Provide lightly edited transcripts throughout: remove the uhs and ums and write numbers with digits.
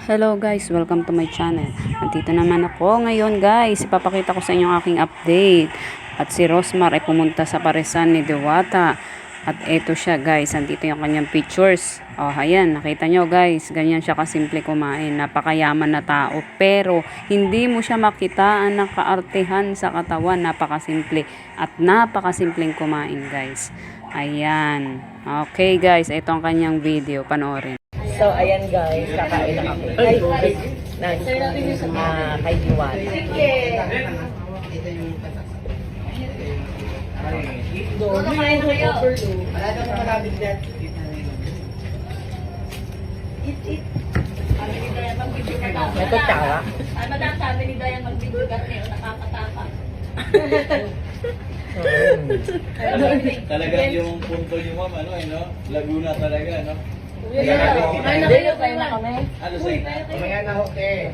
Hello guys, welcome to my channel. Nandito naman ako ngayon guys. Ipapakita ko sa inyo ang aking update. At si Rosmar ay pumunta sa paresan ni Diwata. At eto siya guys, nandito yung kanyang pictures. Oh, ayan, nakita nyo guys, ganyan siya kasimple kumain. Napakayaman na tao. Pero hindi mo siya makitaan ng kaartehan sa katawan. Napakasimple at napakasimpleng kumain guys. Ayan. Okay guys, ito ang kanyang video. Panoorin. So, ayan guys, kakain na kami. Ay, kay Diwata. May kutsara? Madang sabi ni Dayan magbibigat ngayon, nakakatakas. Talaga yung punto niyo ma'am, no? Laguna talaga, no? Dayan tayo na kami. Ano sa'yo? Mamaya na ho, te.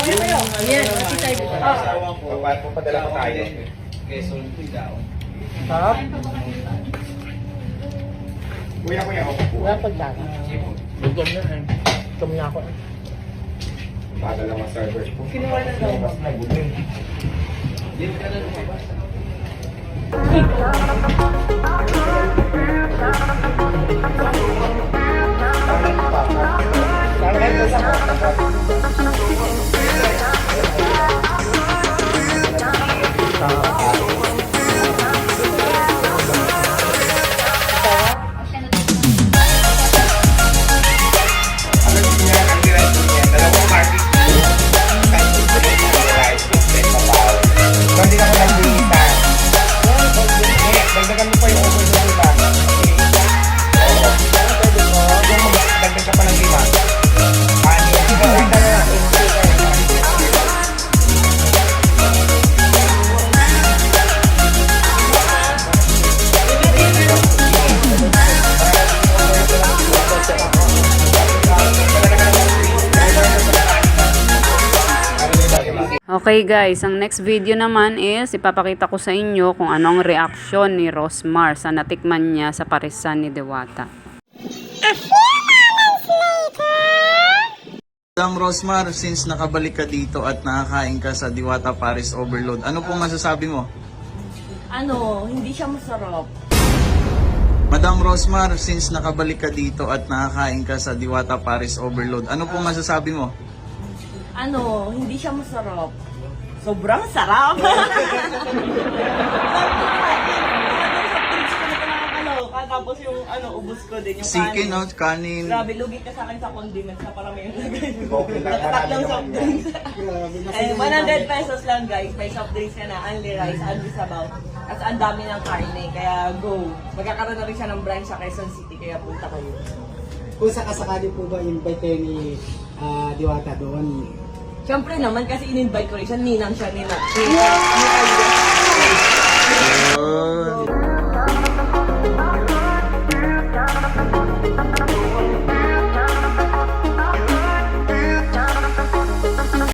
Ayan, masisay dito. Asawa ko. Papadala pa tayo. Quezon, daon. Sarap. Kuya, ako po. Wala pagdala. Gutom na eh. Gutom na ako. Padala mga servers po. Kinuha na daw. Mas nagutin. Dito ka na lumabas. Dagdagan mo pa yung overload nila. Dagdag ka pa ng 5. Okay guys, ang next video naman is ipapakita ko sa inyo kung anong reaksyon ni Rosmar sa natikman niya sa paresan ni Diwata. Madam Rosmar, since nakabalik ka dito at nakakain ka sa Diwata Paris Overload, ano pong masasabi mo? Ano, hindi siya masarap. Madam Rosmar, since nakabalik ka dito at nakakain ka sa Diwata Paris Overload, ano pong masasabi mo? Ano, hindi siya masarap. Sobrang sarap. Tapos yung ubos ko din, yung Sikin, kanin. no? Kanin. Grabe, lugi ka sa akin sa condiments na parang may tatlong soft drinks. 100 pesos lang guys, may soft drinks ka na, only rice, only sabaw. At ang dami ng karne, kaya go. Magkakaroon na rin siya ng branch sa Quezon City, kaya punta kayo. Kung sakasakali po ba invite kayo ni Diwata doon? Siyempre naman, kasi in-invite ko rin siya, ninang siya, ninang.